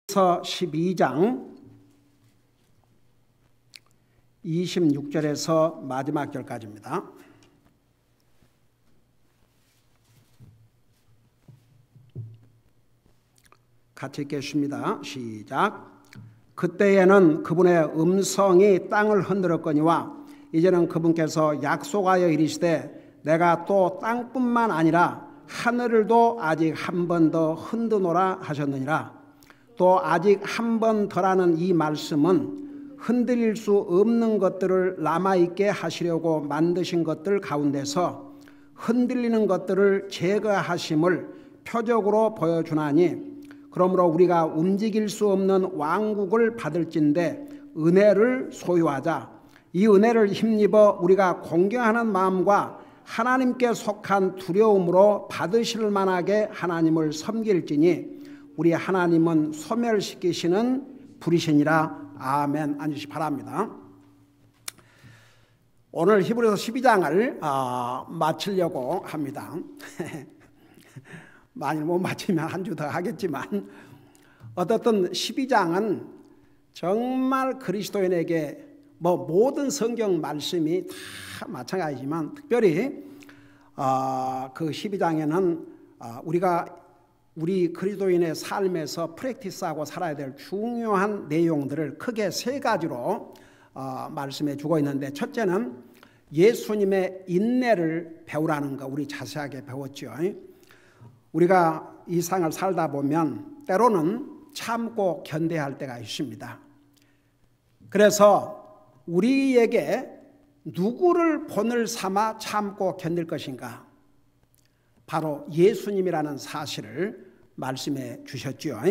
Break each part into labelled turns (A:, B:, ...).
A: 서 12장 26절에서 마지막 절까지입니다. 같이 읽겠습니다. 시작. 그때에는 그분의 음성이 땅을 흔들었거니와 이제는 그분께서 약속하여 이르시되 내가 또 땅뿐만 아니라 하늘을도 아직 한 번 더 흔드노라 하셨느니라. 또 아직 한 번 더라는 이 말씀은 흔들릴 수 없는 것들을 남아있게 하시려고 만드신 것들 가운데서 흔들리는 것들을 제거하심을 표적으로 보여주나니, 그러므로 우리가 움직일 수 없는 왕국을 받을진대 은혜를 소유하자. 이 은혜를 힘입어 우리가 공경하는 마음과 하나님께 속한 두려움으로 받으실 만하게 하나님을 섬길지니 우리 하나님은 소멸시키시는 불이시니라. 아멘. 앉으시 바랍니다. 오늘 히브리서 12장을 마치려고 합니다. 만일 못 마치면 한 주 더 하겠지만, 어떻든 12장은 정말 그리스도인에게 모든 성경 말씀이 다 마찬가지지만 특별히 그 12장에는 우리 그리스도인의 삶에서 프랙티스하고 살아야 될 중요한 내용들을 크게 세 가지로 말씀해 주고 있는데, 첫째는 예수님의 인내를 배우라는 거 우리 자세하게 배웠죠. 우리가 이 세상을 살다 보면 때로는 참고 견뎌야 할 때가 있습니다. 그래서 우리에게 누구를 본을 삼아 참고 견딜 것인가? 바로 예수님이라는 사실을 말씀해 주셨죠.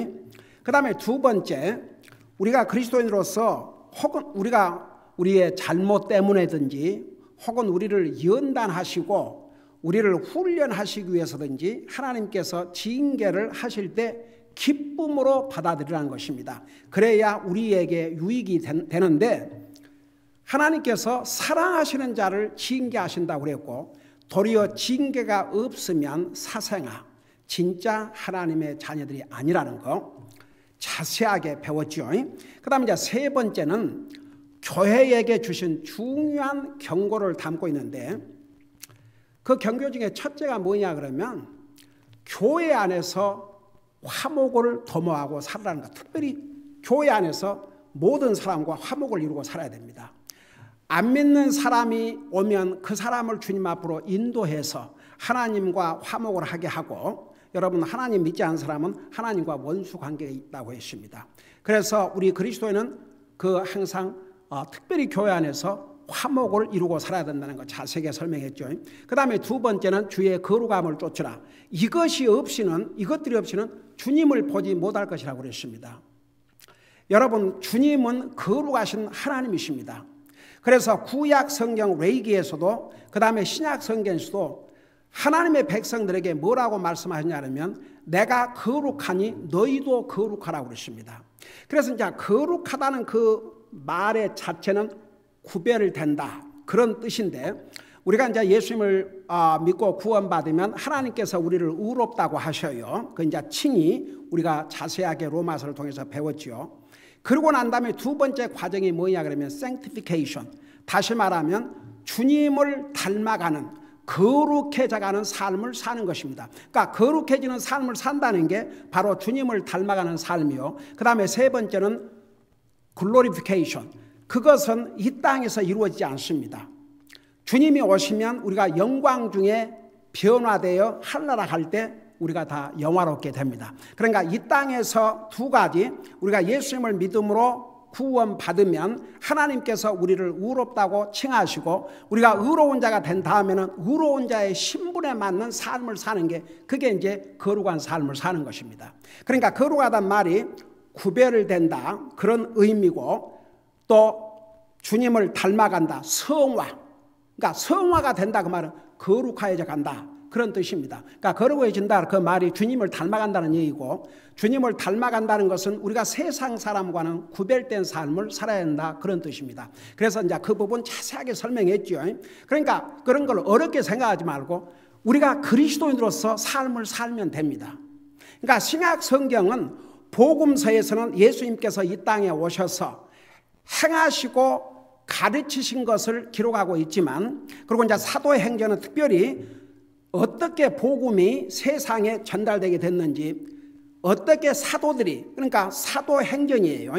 A: 그 다음에 두 번째, 우리가 그리스도인으로서 혹은 우리의 잘못 때문에든지 혹은 우리를 연단하시고 우리를 훈련하시기 위해서든지 하나님께서 징계를 하실 때 기쁨으로 받아들이라는 것입니다. 그래야 우리에게 유익이 되는데, 하나님께서 사랑하시는 자를 징계하신다고 그랬고, 도리어 징계가 없으면 사생아, 진짜 하나님의 자녀들이 아니라는 거 자세하게 배웠죠. 그 다음에 이제 세 번째는 교회에게 주신 중요한 경고를 담고 있는데, 그 경고 중에 첫째가 뭐냐 그러면 교회 안에서 화목을 도모하고 살아라는 것. 특별히 교회 안에서 모든 사람과 화목을 이루고 살아야 됩니다. 안 믿는 사람이 오면 그 사람을 주님 앞으로 인도해서 하나님과 화목을 하게 하고, 여러분 하나님 믿지 않는 사람은 하나님과 원수 관계가 있다고 했습니다. 그래서 우리 그리스도인은 항상 특별히 교회 안에서 화목을 이루고 살아야 된다는 거 자세하게 설명했죠. 그 다음에 두 번째는 주의 거룩함을 쫓으라. 이것들이 없이는 주님을 보지 못할 것이라고 그랬습니다. 여러분, 주님은 거룩하신 하나님이십니다. 그래서 구약 성경 레위기에서도 그 다음에 신약 성경에서도 하나님의 백성들에게 뭐라고 말씀하셨냐면 내가 거룩하니 너희도 거룩하라고 그랬습니다. 그래서 이제 거룩하다는 그 말의 자체는 구별을 된다, 그런 뜻인데, 우리가 이제 예수님을 믿고 구원받으면 하나님께서 우리를 의롭다고 하셔요. 그 이제 칭의 우리가 자세하게 로마서를 통해서 배웠죠. 그러고 난 다음에 두 번째 과정이 뭐냐 그러면 sanctification. 다시 말하면 주님을 닮아가는, 거룩해져가는 삶을 사는 것입니다. 그러니까 거룩해지는 삶을 산다는 게 바로 주님을 닮아가는 삶이요. 그 다음에 세 번째는 glorification. 그것은 이 땅에서 이루어지지 않습니다. 주님이 오시면 우리가 영광 중에 변화되어 하늘나라 갈 때 우리가 다 영화롭게 됩니다. 그러니까 이 땅에서 두 가지, 우리가 예수님을 믿음으로 구원받으면 하나님께서 우리를 의롭다고 칭하시고, 우리가 의로운 자가 된 다음에는 의로운 자의 신분에 맞는 삶을 사는 게, 그게 이제 거룩한 삶을 사는 것입니다. 그러니까 거룩하다는 말이 구별을 된다, 그런 의미고, 또 주님을 닮아간다, 성화. 그러니까 성화가 된다, 그 말은 거룩해져 간다, 그런 뜻입니다. 그러니까 거룩해진다, 그 말이 주님을 닮아간다는 얘기고, 주님을 닮아간다는 것은 우리가 세상 사람과는 구별된 삶을 살아야 한다, 그런 뜻입니다. 그래서 이제 그 부분 자세하게 설명했죠. 그러니까 그런 걸 어렵게 생각하지 말고 우리가 그리스도인으로서 삶을 살면 됩니다. 그러니까 신약 성경은 복음서에서는 예수님께서 이 땅에 오셔서 행하시고 가르치신 것을 기록하고 있지만, 그리고 이제 사도행전은 특별히 어떻게 복음이 세상에 전달되게 됐는지, 어떻게 사도들이, 그러니까 사도행전이에요.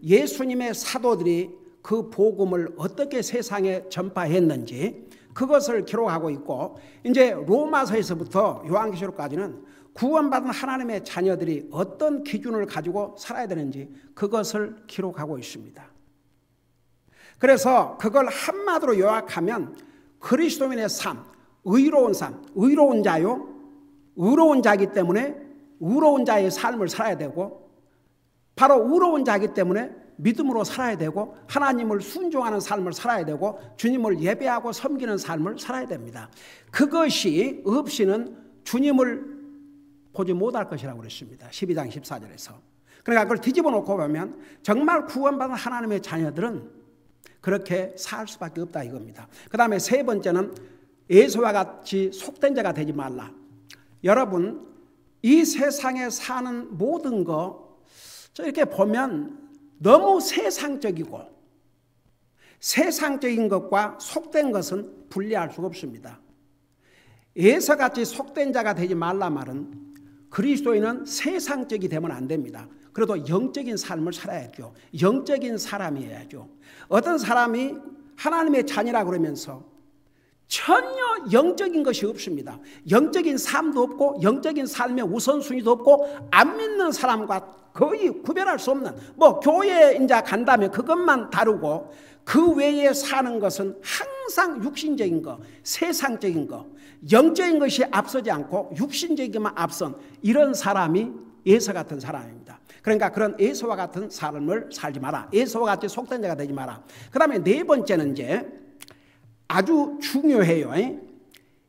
A: 예수님의 사도들이 그 복음을 어떻게 세상에 전파했는지 그것을 기록하고 있고, 이제 로마서에서부터 요한계시록까지는 구원받은 하나님의 자녀들이 어떤 기준을 가지고 살아야 되는지 그것을 기록하고 있습니다. 그래서 그걸 한마디로 요약하면 그리스도인의 삶, 의로운 삶, 의로운 자요, 의로운 자이기 때문에 의로운 자의 삶을 살아야 되고, 바로 의로운 자이기 때문에 믿음으로 살아야 되고, 하나님을 순종하는 삶을 살아야 되고, 주님을 예배하고 섬기는 삶을 살아야 됩니다. 그것이 없이는 주님을 보지 못할 것이라고 그랬습니다. 12장 14절에서. 그러니까 그걸 뒤집어 놓고 보면 정말 구원받은 하나님의 자녀들은 그렇게 살 수밖에 없다 이겁니다. 그 다음에 세 번째는 에서와 같이 속된 자가 되지 말라. 여러분, 이 세상에 사는 모든 거 이렇게 보면 너무 세상적이고, 세상적인 것과 속된 것은 분리할 수가 없습니다. 에서같이 속된 자가 되지 말라 말은 그리스도인은 세상적이 되면 안 됩니다. 그래도 영적인 삶을 살아야죠. 영적인 사람이어야죠. 어떤 사람이 하나님의 자녀라 그러면서 전혀 영적인 것이 없습니다. 영적인 삶도 없고 영적인 삶의 우선순위도 없고 안 믿는 사람과 거의 구별할 수 없는, 교회에 이제 간다면 그것만 다르고 그 외에 사는 것은 항상 육신적인 거, 세상적인 거, 영적인 것이 앞서지 않고 육신적인만 앞선 이런 사람이 에서 같은 사람입니다. 그러니까 그런 에서와 같은 삶을 살지 마라. 에서와 같이 속된 자가 되지 마라. 그 다음에 네 번째는 이제 아주 중요해요.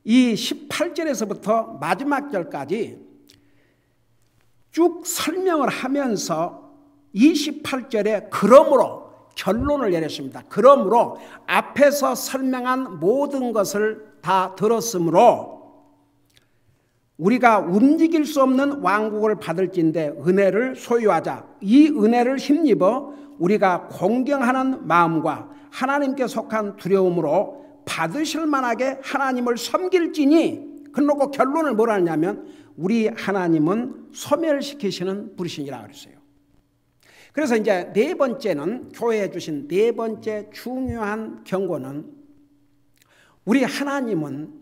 A: 이 18절에서부터 마지막 절까지 쭉 설명을 하면서 28절에 그러므로 결론을 내렸습니다. 그러므로 앞에서 설명한 모든 것을 다 들었으므로 우리가 움직일 수 없는 왕국을 받을진대 은혜를 소유하자. 이 은혜를 힘입어 우리가 공경하는 마음과 하나님께 속한 두려움으로 받으실 만하게 하나님을 섬길지니, 그러고 결론을 뭐라 하냐면 우리 하나님은 소멸시키시는 분이시니라 그랬어요. 그래서 이제 네 번째는, 교회에 주신 네 번째 중요한 경고는, 우리 하나님은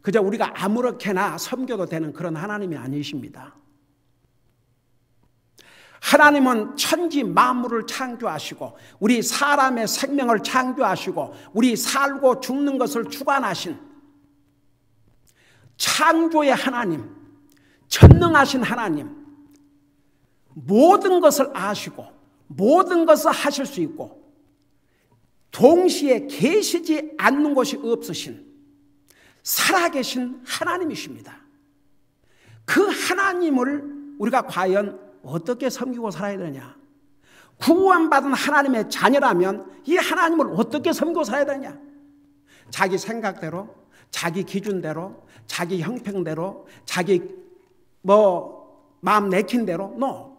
A: 그저 우리가 아무렇게나 섬겨도 되는 그런 하나님이 아니십니다. 하나님은 천지 만물을 창조하시고 우리 사람의 생명을 창조하시고 우리 살고 죽는 것을 주관하신 창조의 하나님, 전능하신 하나님, 모든 것을 아시고 모든 것을 하실 수 있고 동시에 계시지 않는 곳이 없으신 살아계신 하나님이십니다. 그 하나님을 우리가 과연 어떻게 섬기고 살아야 되느냐? 구원받은 하나님의 자녀라면 이 하나님을 어떻게 섬기고 살아야 되느냐? 자기 생각대로, 자기 기준대로, 자기 형평대로, 자기 마음 내킨 대로? No.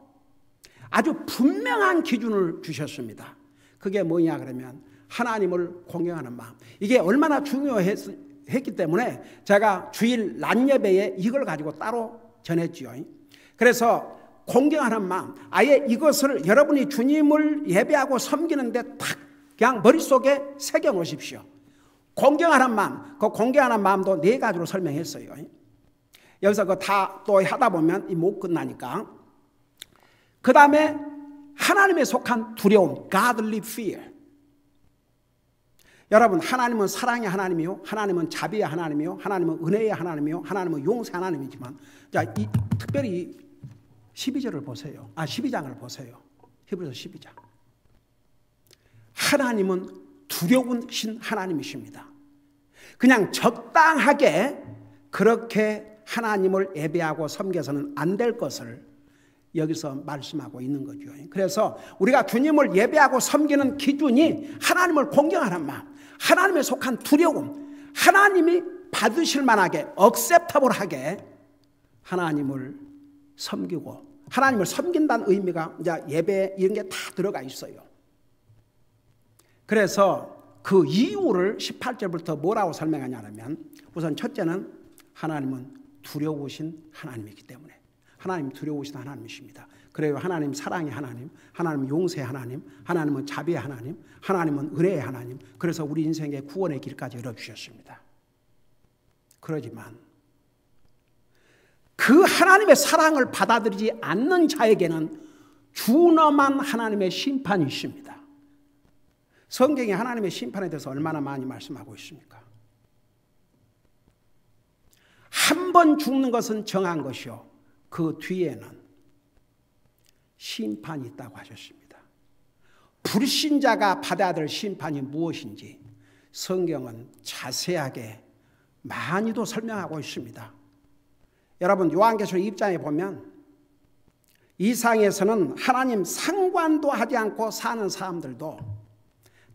A: 아주 분명한 기준을 주셨습니다. 그게 뭐냐 그러면 하나님을 공경하는 마음. 이게 얼마나 중요했기 때문에 제가 주일 낮 예배에 이걸 가지고 따로 전했지요. 그래서 공경하는 마음, 아예 이것을 여러분이 주님을 예배하고 섬기는데 탁 그냥 머릿속에 새겨 놓으십시오. 공경하는 마음, 그 공경하는 마음도 네 가지로 설명했어요. 여기서 그 다 또 하다 보면 못 끝나니까. 그 다음에 하나님에 속한 두려움, godly fear. 여러분, 하나님은 사랑의 하나님이요, 하나님은 자비의 하나님이요, 하나님은 은혜의 하나님이요, 하나님은 용서의 하나님이지만, 자, 특별히 12절을 보세요. 12장을 보세요. 히브리서 12장. 하나님은 두려우신 하나님이십니다. 그냥 적당하게 그렇게 하나님을 예배하고 섬겨서는 안 될 것을 여기서 말씀하고 있는 거죠. 그래서 우리가 주님을 예배하고 섬기는 기준이 하나님을 공경하는 마음, 하나님에 속한 두려움, 하나님이 받으실 만하게, 억셉터블하게 하나님을 섬기고 하나님을 섬긴다는 의미가 이제 예배 이런 게 다 들어가 있어요. 그래서 그 이유를 18절부터 뭐라고 설명하냐면 우선 첫째는 하나님은 두려우신 하나님이기 때문에 하나님 두려우신 하나님이십니다. 그래요. 하나님 사랑의 하나님, 하나님 용서의 하나님, 하나님은 자비의 하나님, 하나님은 은혜의 하나님. 그래서 우리 인생의 구원의 길까지 열어주셨습니다. 그러지만 그 하나님의 사랑을 받아들이지 않는 자에게는 준엄한 하나님의 심판이 있습니다. 성경이 하나님의 심판에 대해서 얼마나 많이 말씀하고 있습니까? 한 번 죽는 것은 정한 것이요 그 뒤에는 심판이 있다고 하셨습니다. 불신자가 받아야 될 심판이 무엇인지 성경은 자세하게 많이도 설명하고 있습니다. 여러분 요한계시록 2장에 보면 이 상에서는 하나님 상관도 하지 않고 사는 사람들도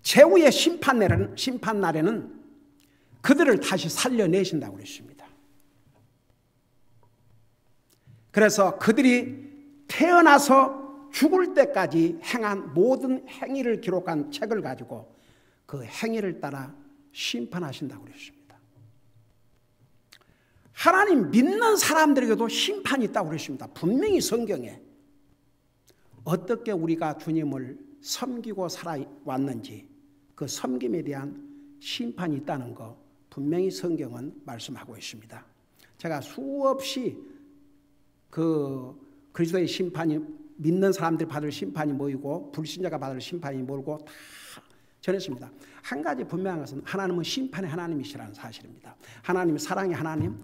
A: 최후의 심판 날에는 그들을 다시 살려내신다고 그랬습니다. 그래서 그들이 태어나서 죽을 때까지 행한 모든 행위를 기록한 책을 가지고 그 행위를 따라 심판하신다고 그랬습니다. 하나님 믿는 사람들에게도 심판이 있다고 그랬습니다. 분명히 성경에 어떻게 우리가 주님을 섬기고 살아왔는지 그 섬김에 대한 심판이 있다는 거 분명히 성경은 말씀하고 있습니다. 제가 수없이 그 그리스도의 심판이 믿는 사람들이 받을 심판이 뭐이고 불신자가 받을 심판이 뭐고 다 전했습니다. 한 가지 분명한 것은 하나님은 심판의 하나님이시라는 사실입니다. 하나님은 사랑의 하나님,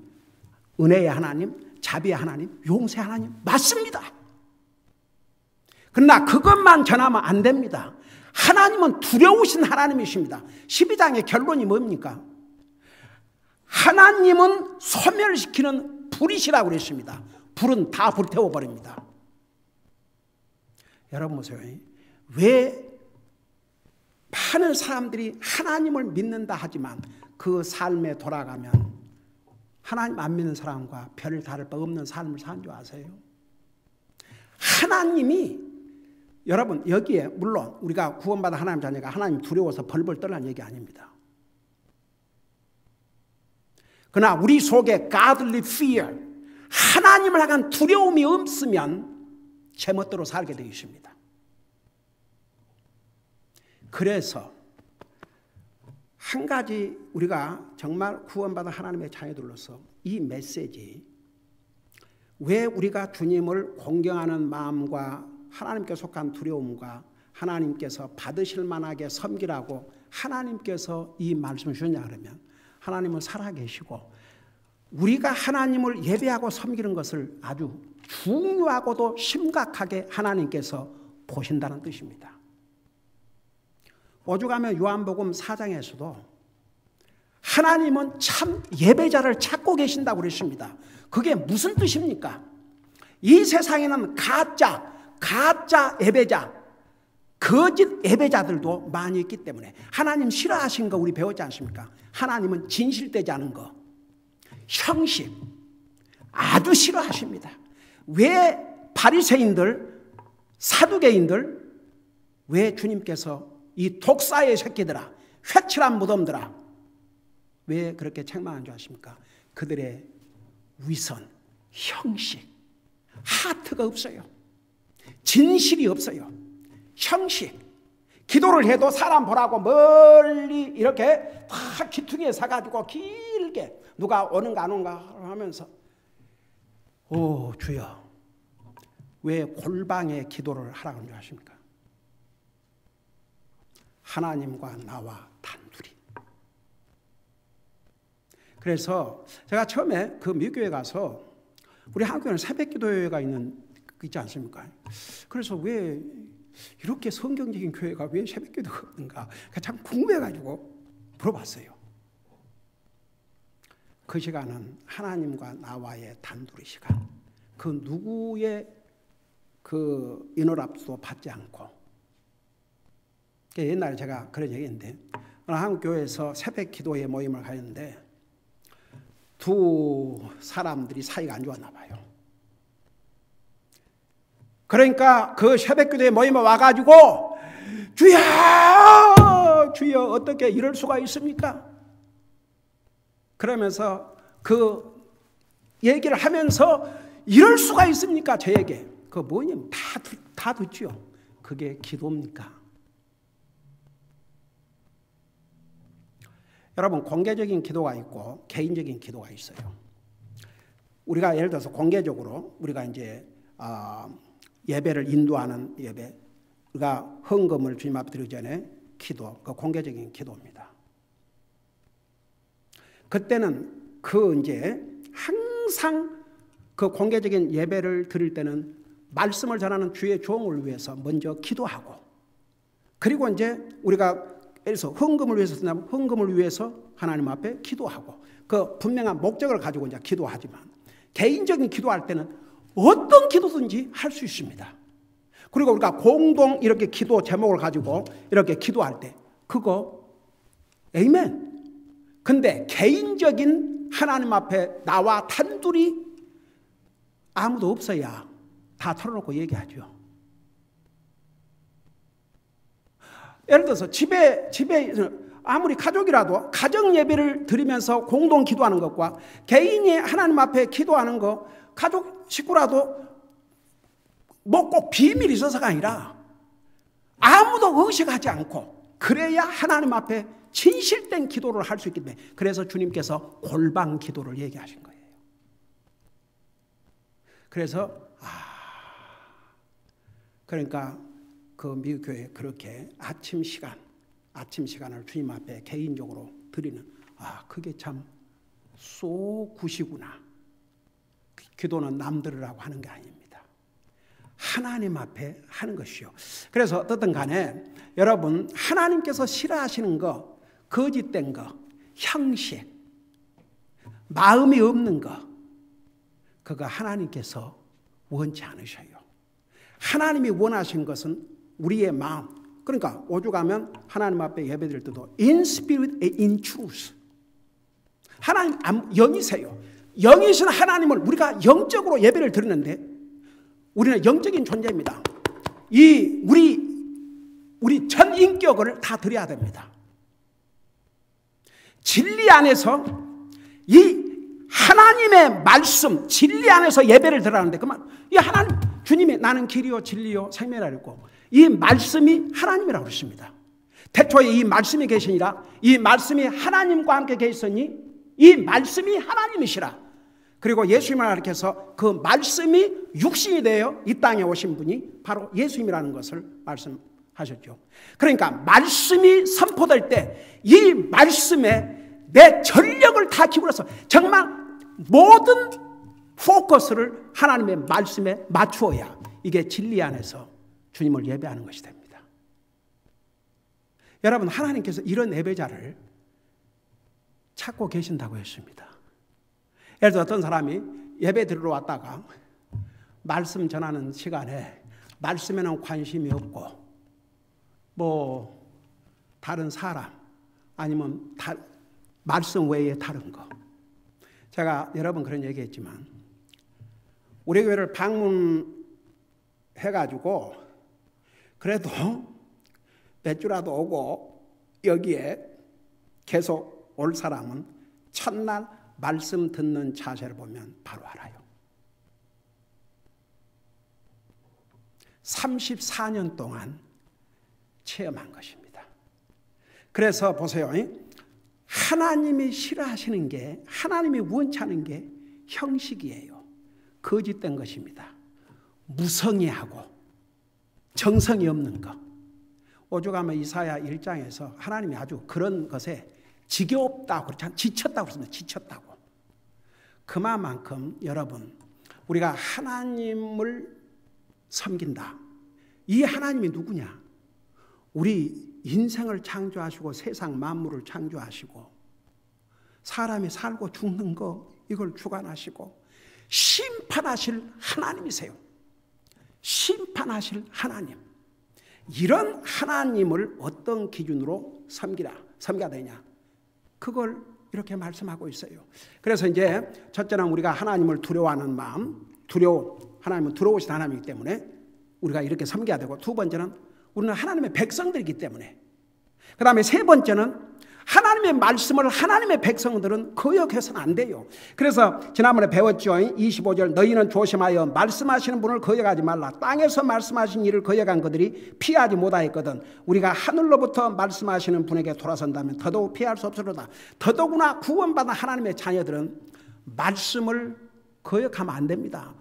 A: 은혜의 하나님, 자비의 하나님, 용서의 하나님 맞습니다. 그러나 그것만 전하면 안 됩니다. 하나님은 두려우신 하나님이십니다. 12장의 결론이 뭡니까? 하나님은 소멸시키는 불이시라고 그랬습니다. 불은 다 불태워버립니다. 여러분 보세요. 왜 많은 사람들이 하나님을 믿는다 하지만 그 삶에 돌아가면 하나님 안 믿는 사람과 별 다를 바 없는 삶을 사는 줄 아세요? 하나님이 여러분 여기에 물론 우리가 구원받은 하나님 자녀가 하나님 두려워서 벌벌 떨라는 얘기 아닙니다. 그러나 우리 속에 godly fear 하나님을 향한 두려움이 없으면 제멋대로 살게 되어 있습니다. 그래서 한 가지 우리가 정말 구원받은 하나님의 자녀들로서 이 메시지 왜 우리가 주님을 공경하는 마음과 하나님께 속한 두려움과 하나님께서 받으실 만하게 섬기라고 하나님께서 이 말씀을 주셨냐 그러면 하나님은 살아계시고 우리가 하나님을 예배하고 섬기는 것을 아주 중요하고도 심각하게 하나님께서 보신다는 뜻입니다. 오죽하면 요한복음 4장에서도 하나님은 참 예배자를 찾고 계신다고 그랬습니다. 그게 무슨 뜻입니까? 이 세상에는 가짜 예배자, 거짓 예배자들도 많이 있기 때문에 하나님 싫어하신 거 우리 배웠지 않습니까? 하나님은 진실되지 않은 거, 형식 아주 싫어하십니다. 왜 바리새인들, 사두개인들 왜 주님께서 이 독사의 새끼들아, 회칠한 무덤들아 왜 그렇게 책망한 줄 아십니까? 그들의 위선, 형식, 하트가 없어요. 진실이 없어요. 형식. 기도를 해도 사람 보라고 멀리 이렇게 다 기퉁이에 서가지고 길게 누가 오는가 안 오는가 하면서 오 주여 왜 골방에 기도를 하라고 하는 줄 아십니까? 하나님과 나와 단둘이. 그래서 제가 처음에 그 미교회 가서 우리 한국에는 새벽기도회가 있지 않습니까? 그래서 왜 이렇게 성경적인 교회가 왜 새벽기도가 없는가 참 궁금해가지고 물어봤어요. 그 시간은 하나님과 나와의 단둘이 시간, 그 누구의 그 인허랍도 받지 않고. 옛날에 제가 그런 얘기했는데 한국 교회에서 새벽 기도회 모임을 가는데 두 사람들이 사이가 안 좋았나 봐요. 그러니까 그 새벽기도에 모임에 와가지고 주여 주여 어떻게 이럴 수가 있습니까? 그러면서 그 얘기를 하면서 이럴 수가 있습니까? 저에게 그 뭐냐면 다 듣죠. 그게 기도입니까? 여러분, 공개적인 기도가 있고 개인적인 기도가 있어요. 우리가 예를 들어서 공개적으로 우리가 이제 예배를 인도하는 예배, 우리가 헌금을 주님 앞에 드리기 전에 기도, 그 공개적인 기도입니다. 그때는 그 이제 항상 그 공개적인 예배를 드릴 때는 말씀을 전하는 주의 종을 위해서 먼저 기도하고, 그리고 이제 우리가 그래서 헌금을 위해서 쓴다면 헌금을 위해서 하나님 앞에 기도하고, 그 분명한 목적을 가지고 이제 기도하지만, 개인적인 기도할 때는 어떤 기도든지 할 수 있습니다. 그리고 우리가 공동 이렇게 기도 제목을 가지고 이렇게 기도할 때 그거 아멘. 근데 개인적인 하나님 앞에 나와 단둘이 아무도 없어야 다 털어놓고 얘기하죠. 예를 들어서 집에 아무리 가족이라도 가정 예배를 드리면서 공동 기도하는 것과 개인이 하나님 앞에 기도하는 것, 가족 식구라도 뭐 꼭 비밀이 있어서가 아니라 아무도 의식하지 않고 그래야 하나님 앞에 진실된 기도를 할 수 있기 때문에, 그래서 주님께서 골방 기도를 얘기하신 거예요. 그래서 그러니까 그 미국 교회에 그렇게 아침 시간을 주님 앞에 개인적으로 드리는, 그게 참 굿이구나. 기도는 남들으라고 하는 게 아닙니다. 하나님 앞에 하는 것이요. 그래서 어떻든 간에 여러분, 하나님께서 싫어하시는 거, 거짓된 거, 형식, 마음이 없는 거, 그거 하나님께서 원치 않으셔요. 하나님이 원하신 것은 우리의 마음. 그러니까 오죽하면 하나님 앞에 예배드릴 때도 in spirit and in truth. 하나님 영이세요. 영이신 하나님을 우리가 영적으로 예배를 드리는데 우리는 영적인 존재입니다. 우리 전 인격을 다 드려야 됩니다. 진리 안에서 이 하나님의 말씀, 진리 안에서 예배를 드리는데 이 하나님, 주님이 나는 길이요 진리요 생명이라 했고, 이 말씀이 하나님이라고 그러십니다. 태초에 이 말씀이 계시니라, 이 말씀이 하나님과 함께 계시니 이 말씀이 하나님이시라. 그리고 예수님을 가리켜서 그 말씀이 육신이 되어 이 땅에 오신 분이 바로 예수님이라는 것을 말씀하셨죠. 그러니까 말씀이 선포될 때 이 말씀에 내 전력을 다 기울여서 정말 모든 포커스를 하나님의 말씀에 맞추어야 이게 진리 안에서 주님을 예배하는 것이 됩니다. 여러분, 하나님께서 이런 예배자를 찾고 계신다고 했습니다. 예를 들어 어떤 사람이 예배 드리러 왔다가 말씀 전하는 시간에 말씀에는 관심이 없고 뭐 다른 사람 아니면 말씀 외에 다른 거. 제가 여러 번 그런 얘기했지만 우리 교회를 방문해가지고 그래도 몇 주라도 오고 여기에 계속 올 사람은 첫날 말씀 듣는 자세를 보면 바로 알아요. 34년 동안 체험한 것입니다. 그래서 보세요. 하나님이 싫어하시는 게, 하나님이 원치 않은 게 형식이에요. 거짓된 것입니다. 무성의하고 정성이 없는 것. 오죽하면 이사야 1장에서 하나님이 아주 그런 것에 지겹다고 그렇잖아요. 지쳤다고 그랬습니다. 지쳤다고. 그만큼 여러분, 우리가 하나님을 섬긴다. 이 하나님이 누구냐? 우리 인생을 창조하시고 세상 만물을 창조하시고 사람이 살고 죽는 거 이걸 주관하시고 심판하실 하나님이세요. 심판하실 하나님. 이런 하나님을 어떤 기준으로 섬겨야 되냐? 그걸 이렇게 말씀하고 있어요. 그래서 이제 첫째는 우리가 하나님을 두려워하는 마음, 하나님은 두려우신 하나님이기 때문에 우리가 이렇게 섬겨야 되고, 두 번째는 우리는 하나님의 백성들이기 때문에, 그 다음에 세 번째는 하나님의 말씀을 하나님의 백성들은 거역해서는 안 돼요. 그래서 지난번에 배웠죠. 25절, 너희는 조심하여 말씀하시는 분을 거역하지 말라. 땅에서 말씀하신 일을 거역한 그들이 피하지 못하였거든. 우리가 하늘로부터 말씀하시는 분에게 돌아선다면 더더욱 피할 수 없으리로다. 더더구나 구원받은 하나님의 자녀들은 말씀을 거역하면 안 됩니다.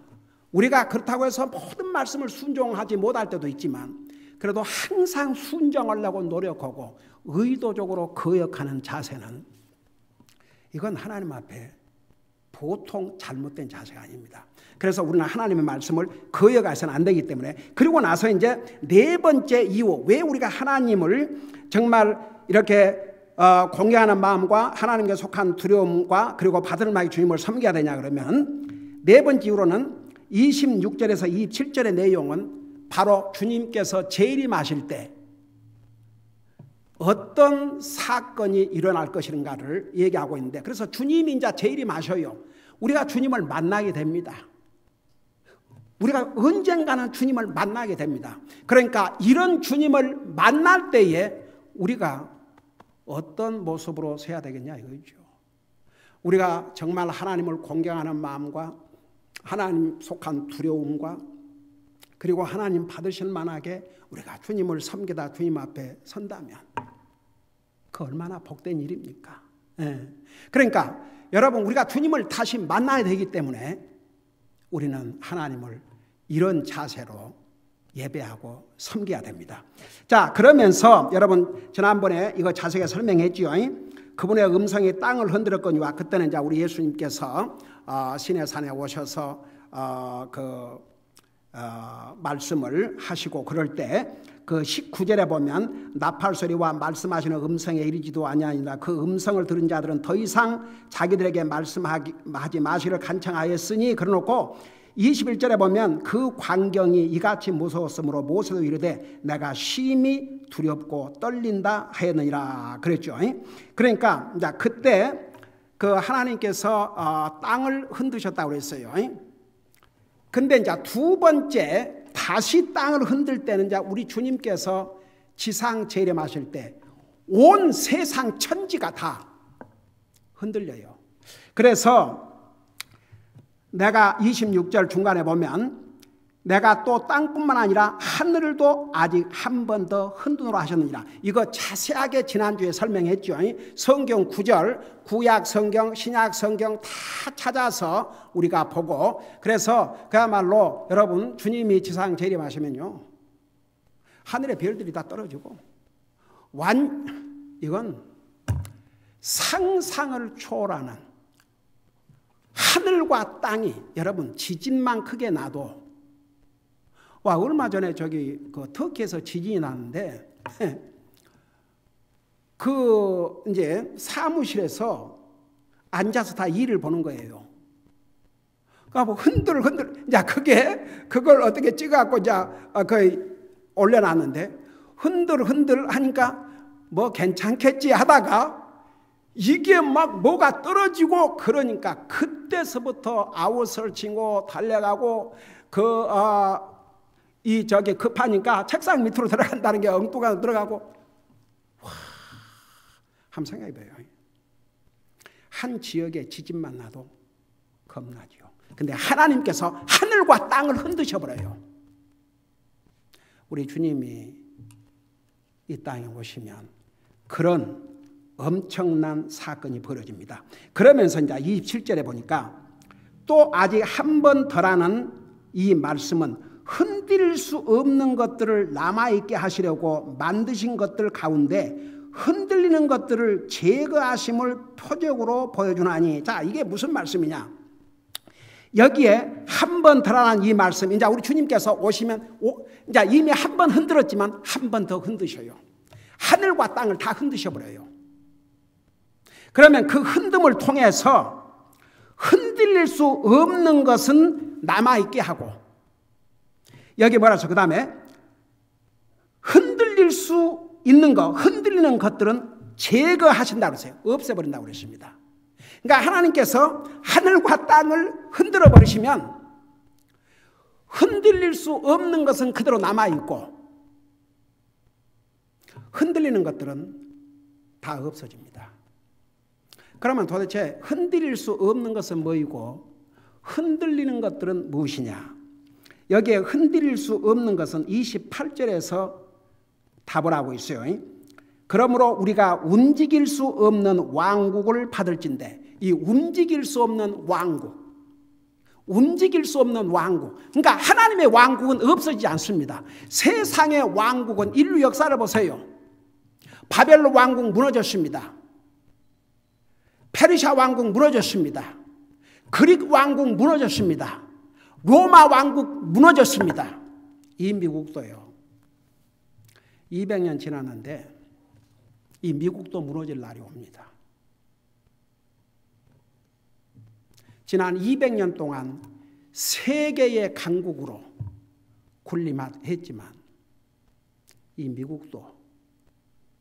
A: 우리가 그렇다고 해서 모든 말씀을 순종하지 못할 때도 있지만, 그래도 항상 순종하려고 노력하고 의도적으로 거역하는 자세는, 이건 하나님 앞에 보통 잘못된 자세가 아닙니다. 그래서 우리는 하나님의 말씀을 거역해서는 안 되기 때문에, 그리고 나서 이제 네 번째 이유, 왜 우리가 하나님을 정말 이렇게 공경하는 마음과 하나님께 속한 두려움과 그리고 받을 만한 주님을 섬겨야 되냐 그러면, 네 번째 이유로는 26절에서 27절의 내용은 바로 주님께서 재림하실 때 어떤 사건이 일어날 것인가를 얘기하고 있는데, 그래서 주님이 이제 재림하셔요. 우리가 주님을 만나게 됩니다. 우리가 언젠가는 주님을 만나게 됩니다. 그러니까 이런 주님을 만날 때에 우리가 어떤 모습으로 서야 되겠냐 이거죠. 우리가 정말 하나님을 공경하는 마음과 하나님 속한 두려움과 그리고 하나님 받으실 만하게 우리가 주님을 섬기다 주님 앞에 선다면 그 얼마나 복된 일입니까? 그러니까 여러분, 우리가 주님을 다시 만나야 되기 때문에 우리는 하나님을 이런 자세로 예배하고 섬겨야 됩니다. 자, 그러면서 여러분, 지난번에 이거 자세히 설명했지요. 그분의 음성이 땅을 흔들었거니와, 그때는 이제 우리 예수님께서 시내산에 오셔서 말씀을 하시고, 그럴 때 그 19절에 보면 나팔소리와 말씀하시는 음성에 이르지도 아니하니라. 그 음성을 들은 자들은 더 이상 자기들에게 말씀하지 마시를 간청하였으니, 그러놓고 21절에 보면 그 광경이 이같이 무서웠으므로 모세도 이르되 내가 심히 두렵고 떨린다 하였느니라 그랬죠. 그러니까 이제 그때 그 하나님께서 땅을 흔드셨다고 그랬어요. 근데 이제 두 번째 다시 땅을 흔들 때는 이제 우리 주님께서 지상 재림하실 때 온 세상 천지가 다 흔들려요. 그래서 내가 26절 중간에 보면 내가 또 땅뿐만 아니라 하늘도 아직 한 번 더 흔드노라 하셨느니라. 이거 자세하게 지난주에 설명했죠. 성경 구절, 구약 성경, 신약 성경 다 찾아서 우리가 보고, 그래서 그야말로 여러분, 주님이 지상 재림하시면요 하늘의 별들이 다 떨어지고 이건 상상을 초월하는, 하늘과 땅이 여러분 지진만 크게 나도, 얼마 전에 그 터키에서 지진이 났는데 그 이제 사무실에서 앉아서 다 일을 보는 거예요. 그러니까 뭐 흔들 이제 그걸 어떻게 찍어갖고 이제 올려놨는데, 흔들 하니까 뭐 괜찮겠지 하다가 이게 막 뭐가 떨어지고, 그러니까 그때서부터 아웃을 치고 달려가고 급하니까 책상 밑으로 들어간다는 게 엉뚱하게 들어가고, 한번 생각해봐요. 한 지역의 지진만 나도 겁나죠. 근데 하나님께서 하늘과 땅을 흔드셔버려요. 우리 주님이 이 땅에 오시면 그런 엄청난 사건이 벌어집니다. 그러면서 이제 27절에 보니까 또 아직 한 번 더라는 이 말씀은 흔들 수 없는 것들을 남아있게 하시려고 만드신 것들 가운데 흔들리는 것들을 제거하심을 표적으로 보여주나니. 자, 이게 무슨 말씀이냐? 여기에 한 번 더라는 이 말씀, 이제 우리 주님께서 오시면 이제 이미 한 번 흔들었지만 한 번 더 흔드셔요. 하늘과 땅을 다 흔드셔버려요. 그러면 그 흔듦을 통해서 흔들릴 수 없는 것은 남아있게 하고, 여기 뭐라서 그 다음에 흔들릴 수 있는 것, 흔들리는 것들은 제거하신다고 했어요. 없애버린다고 그랬습니다. 그러니까 하나님께서 하늘과 땅을 흔들어 버리시면 흔들릴 수 없는 것은 그대로 남아있고 흔들리는 것들은 다 없어집니다. 그러면 도대체 흔들릴 수 없는 것은 뭐이고 흔들리는 것들은 무엇이냐? 여기에 흔들릴 수 없는 것은 28절에서 답을 하고 있어요. 그러므로 우리가 움직일 수 없는 왕국을 받을진대. 이 움직일 수 없는 왕국, 움직일 수 없는 왕국, 그러니까 하나님의 왕국은 없어지지 않습니다. 세상의 왕국은 인류 역사를 보세요. 바벨론 왕국 무너졌습니다. 페르시아 왕국 무너졌습니다. 그리스 왕국 무너졌습니다. 로마 왕국 무너졌습니다. 이 미국도요. 200년 지났는데 이 미국도 무너질 날이 옵니다. 지난 200년 동안 세계의 강국으로 군림했지만 이 미국도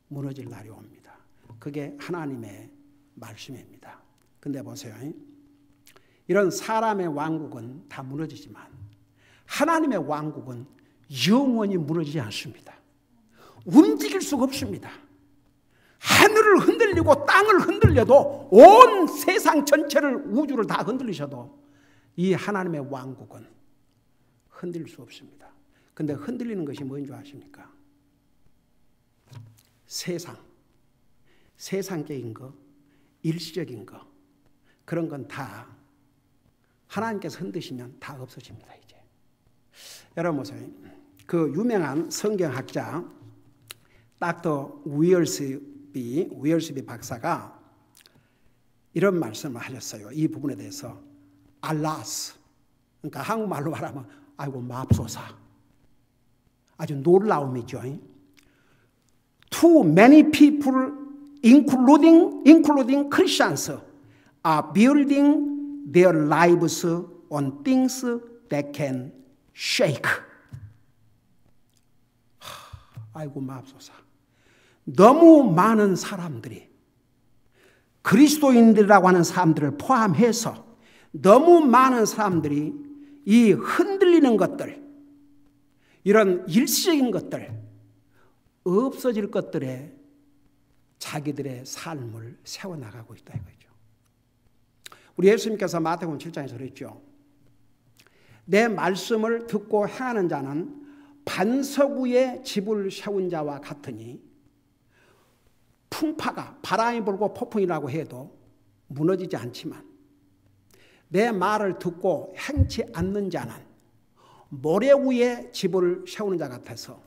A: 무너질 날이 옵니다. 그게 하나님의 말씀입니다. 근데 보세요. 이런 사람의 왕국은 다 무너지지만 하나님의 왕국은 영원히 무너지지 않습니다. 움직일 수가 없습니다. 하늘을 흔들리고 땅을 흔들려도 온 세상 전체를 우주를 다 흔들리셔도 이 하나님의 왕국은 흔들릴 수 없습니다. 근데 흔들리는 것이 뭔 줄 아십니까? 세상적인 거, 일시적인 거, 그런 건 다 하나님께서 흔드시면 다 없어집니다. 이제 여러분 보세요. 그 유명한 성경학자 닥터 위얼스비 박사가 이런 말씀을 하셨어요. 이 부분에 대해서 알라스, 그러니까 한국말로 말하면 아이고 맙소사, 아주 놀라움이죠. Too many people, including Christians, are building their lives on things that can shake. 아이고 맙소사. 너무 많은 사람들이 그리스도인들이라고 하는 사람들을 포함해서 너무 많은 사람들이 이 흔들리는 것들, 이런 일시적인 것들, 없어질 것들에 자기들의 삶을 세워나가고 있다 이거죠. 우리 예수님께서 마태복음 7장에서 그랬죠. 내 말씀을 듣고 행하는 자는 반석 위에 집을 세운 자와 같으니 풍파가 바람이 불고 폭풍이라고 해도 무너지지 않지만 내 말을 듣고 행치 않는 자는 모래 위에 집을 세우는 자 같아서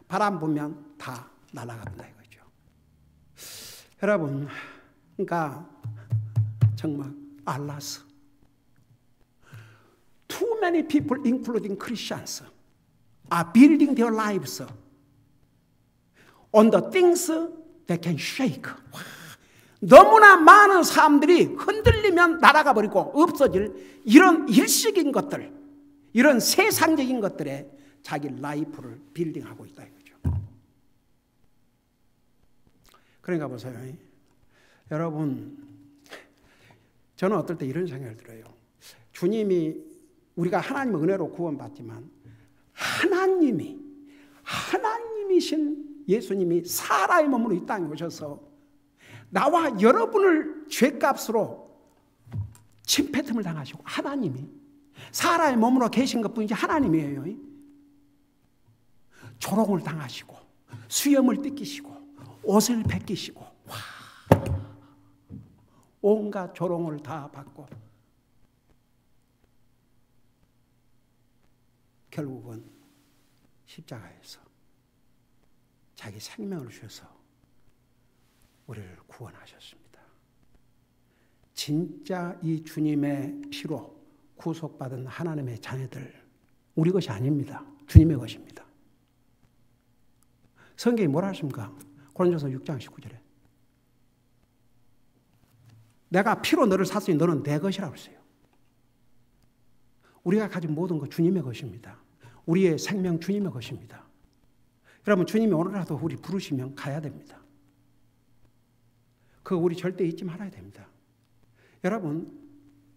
A: 바람 불면 다 날아간다 이거죠. 여러분, 그러니까 정말 알라스. Too many people, including Christians, are building their lives on the things that can shake. 너무나 많은 사람들이 흔들리면 날아가 버리고 없어질 이런 일시적인 것들, 이런 세상적인 것들에 자기 라이프를 빌딩하고 있다 이거죠. 그러니까 보세요. 여러분, 저는 어떨 때 이런 생각을 들어요. 주님이 우리가 하나님의 은혜로 구원받지만 하나님이신 예수님이 사람의 몸으로 이 땅에 오셔서 나와 여러분을 죄값으로 침패틈을 당하시고 하나님이 사람의 몸으로 계신 것뿐이지 하나님이에요. 조롱을 당하시고 수염을 뜯기시고 옷을 벗기시고 온갖 조롱을 다 받고 결국은 십자가에서 자기 생명을 주셔서 우리를 구원하셨습니다. 진짜 이 주님의 피로 구속받은 하나님의 자녀들, 우리 것이 아닙니다. 주님의 것입니다. 성경이 뭐라 하십니까? 고린도서 6장 19절에 내가 피로 너를 샀으니 너는 내 것이라고 했어요. 우리가 가진 모든 것 주님의 것입니다. 우리의 생명 주님의 것입니다. 여러분, 주님이 오늘라도 우리 부르시면 가야 됩니다. 그거 우리 절대 잊지 말아야 됩니다. 여러분,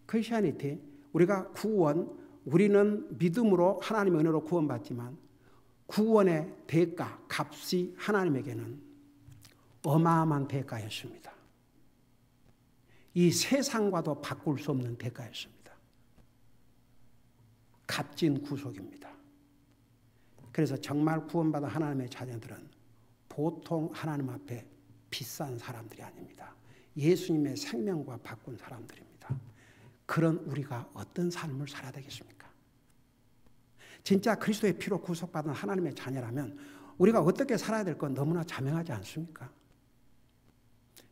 A: 크리스티아니티, 우리가 구원, 우리는 믿음으로 하나님의 은혜로 구원받지만 구원의 대가, 값이 하나님에게는 어마어마한 대가였습니다. 이 세상과도 바꿀 수 없는 대가였습니다. 값진 구속입니다. 그래서 정말 구원받은 하나님의 자녀들은 보통 하나님 앞에 비싼 사람들이 아닙니다. 예수님의 생명과 바꾼 사람들입니다. 그런 우리가 어떤 삶을 살아야 되겠습니까? 진짜 그리스도의 피로 구속받은 하나님의 자녀라면 우리가 어떻게 살아야 될 건 너무나 자명하지 않습니까?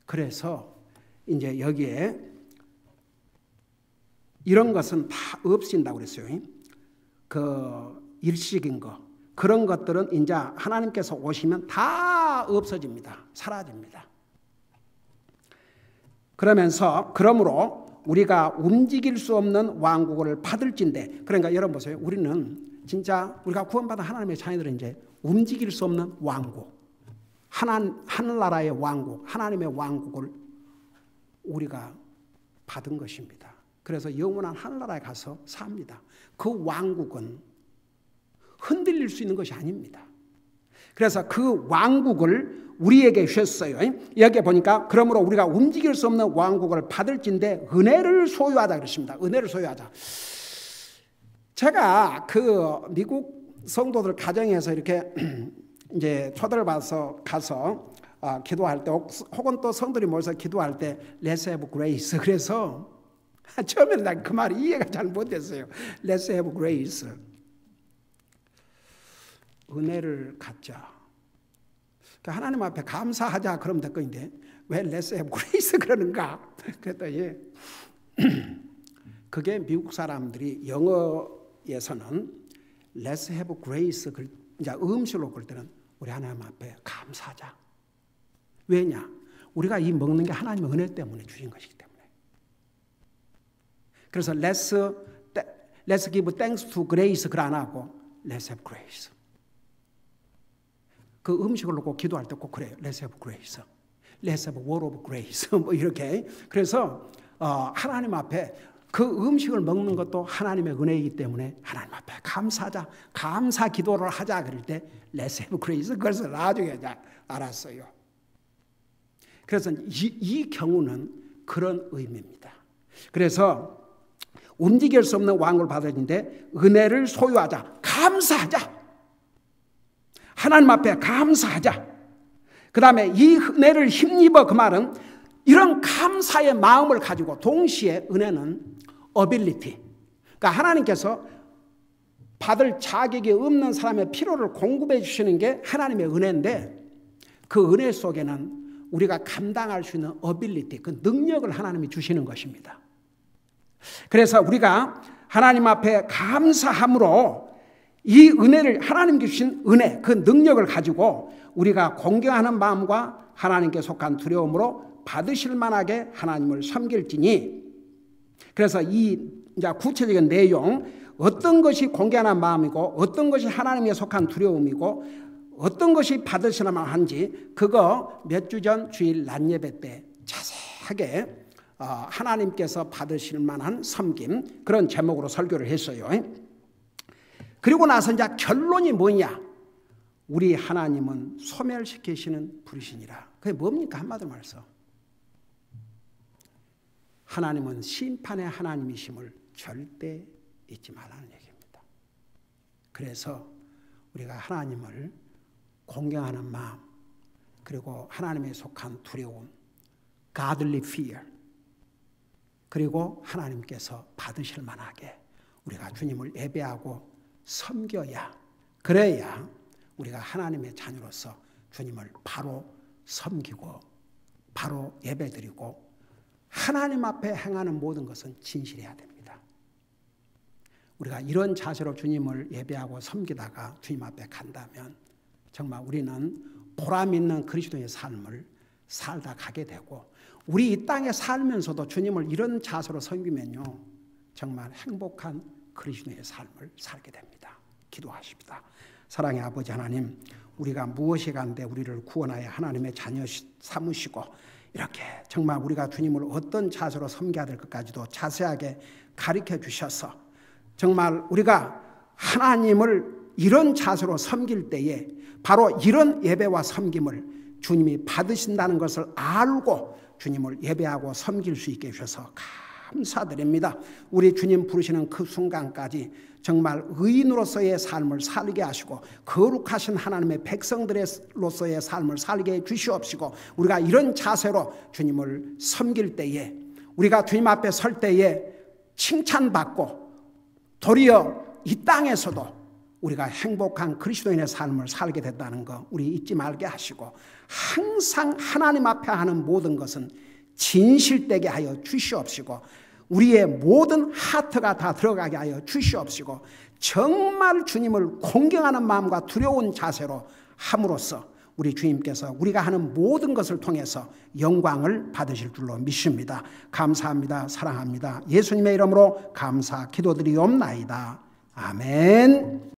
A: 그래서 이제 여기에 이런 것은 다 없앤다고 그랬어요. 그 일식인 거, 그런 것들은 이제 하나님께서 오시면 다 없어집니다. 사라집니다. 그러므로 우리가 움직일 수 없는 왕국을 받을진대. 그러니까 여러분 보세요. 우리는 진짜 우리가 구원받은 하나님의 자녀들은 이제 움직일 수 없는 왕국, 하늘나라의 왕국, 하나님의 왕국을 우리가 받은 것입니다. 그래서 영원한 하늘나라에 가서 삽니다. 그 왕국은 흔들릴 수 있는 것이 아닙니다. 그래서 그 왕국을 우리에게 주셨어요. 여기 보니까 그러므로 우리가 움직일 수 없는 왕국을 받을진대 은혜를 소유하자 그랬습니다. 은혜를 소유하자. 제가 그 미국 성도들 가정에서 이렇게 이제 초대를 받아서 가서 기도할 때 혹은 또 성들이 모여서 기도할 때 Let's have grace. 그래서 처음에는 난 그 말이 이해가 잘 못됐어요. Let's have grace. 은혜를 갖자. 하나님 앞에 감사하자 그러면 될 건데 왜 Let's have grace 그러는가? 그랬더니 그게 미국 사람들이 영어에서는 Let's have grace 이제 음식으로 볼 때는 우리 하나님 앞에 감사하자. 왜냐? 우리가 이 먹는 게 하나님의 은혜 때문에 주신 것이기 때문에. 그래서 Let's give thanks to grace 그걸 안 하고 Let's have grace. 그 음식을 놓고 기도할 때 꼭 그래요. Let's have grace. Let's have word of grace. 뭐 이렇게. 그래서 하나님 앞에 그 음식을 먹는 것도 하나님의 은혜이기 때문에 하나님 앞에 감사하자. 감사 기도를 하자 그럴 때 Let's have grace. 그것을 나중에 알았어요. 그래서 이 경우는 그런 의미입니다. 그래서 움직일 수 없는 왕국을 받았는데 은혜를 소유하자. 감사하자. 하나님 앞에 감사하자. 그 다음에 이 은혜를 힘입어 그 말은 이런 감사의 마음을 가지고 동시에 은혜는 ability. 그러니까 하나님께서 받을 자격이 없는 사람의 필요를 공급해 주시는 게 하나님의 은혜인데 그 은혜 속에는 우리가 감당할 수 있는 ability, 그 능력을 하나님이 주시는 것입니다. 그래서 우리가 하나님 앞에 감사함으로 이 은혜를 하나님께 주신 은혜, 그 능력을 가지고 우리가 공경하는 마음과 하나님께 속한 두려움으로 받으실 만하게 하나님을 섬길지니. 그래서 이 이제 구체적인 내용, 어떤 것이 공경하는 마음이고 어떤 것이 하나님께 속한 두려움이고 어떤 것이 받으실 만한지 그거 몇 주 전 주일 낮예배 때 자세하게 하나님께서 받으실 만한 섬김 그런 제목으로 설교를 했어요. 그리고 나서 이제 결론이 뭐냐? 우리 하나님은 소멸시키시는 분이시니라. 그게 뭡니까? 한마디로 말해서 하나님은 심판의 하나님이심을 절대 잊지 말라는 얘기입니다. 그래서 우리가 하나님을 공경하는 마음, 그리고 하나님에 속한 두려움, godly fear, 그리고 하나님께서 받으실 만하게 우리가 주님을 예배하고 섬겨야, 그래야 우리가 하나님의 자녀로서 주님을 바로 섬기고 바로 예배드리고 하나님 앞에 행하는 모든 것은 진실해야 됩니다. 우리가 이런 자세로 주님을 예배하고 섬기다가 주님 앞에 간다면 정말 우리는 보람 있는 그리스도의 삶을 살다 가게 되고 우리 이 땅에 살면서도 주님을 이런 자세로 섬기면요 정말 행복한 그리스도의 삶을 살게 됩니다. 기도하십니다. 사랑의 아버지 하나님, 우리가 무엇이 간데 우리를 구원하여 하나님의 자녀 삼으시고 이렇게 정말 우리가 주님을 어떤 자세로 섬겨야 될 것까지도 자세하게 가르쳐 주셔서 정말 우리가 하나님을 이런 자세로 섬길 때에 바로 이런 예배와 섬김을 주님이 받으신다는 것을 알고 주님을 예배하고 섬길 수 있게 해주셔서 감사드립니다. 우리 주님 부르시는 그 순간까지 정말 의인으로서의 삶을 살게 하시고 거룩하신 하나님의 백성들로서의 삶을 살게 해 주시옵시고, 우리가 이런 자세로 주님을 섬길 때에, 우리가 주님 앞에 설 때에 칭찬받고 도리어 이 땅에서도 우리가 행복한 그리스도인의 삶을 살게 됐다는 거 우리 잊지 말게 하시고, 항상 하나님 앞에 하는 모든 것은 진실되게 하여 주시옵시고, 우리의 모든 하트가 다 들어가게 하여 주시옵시고, 정말 주님을 공경하는 마음과 두려운 자세로 함으로써 우리 주님께서 우리가 하는 모든 것을 통해서 영광을 받으실 줄로 믿습니다. 감사합니다. 사랑합니다. 예수님의 이름으로 감사 기도드리옵나이다. 아멘.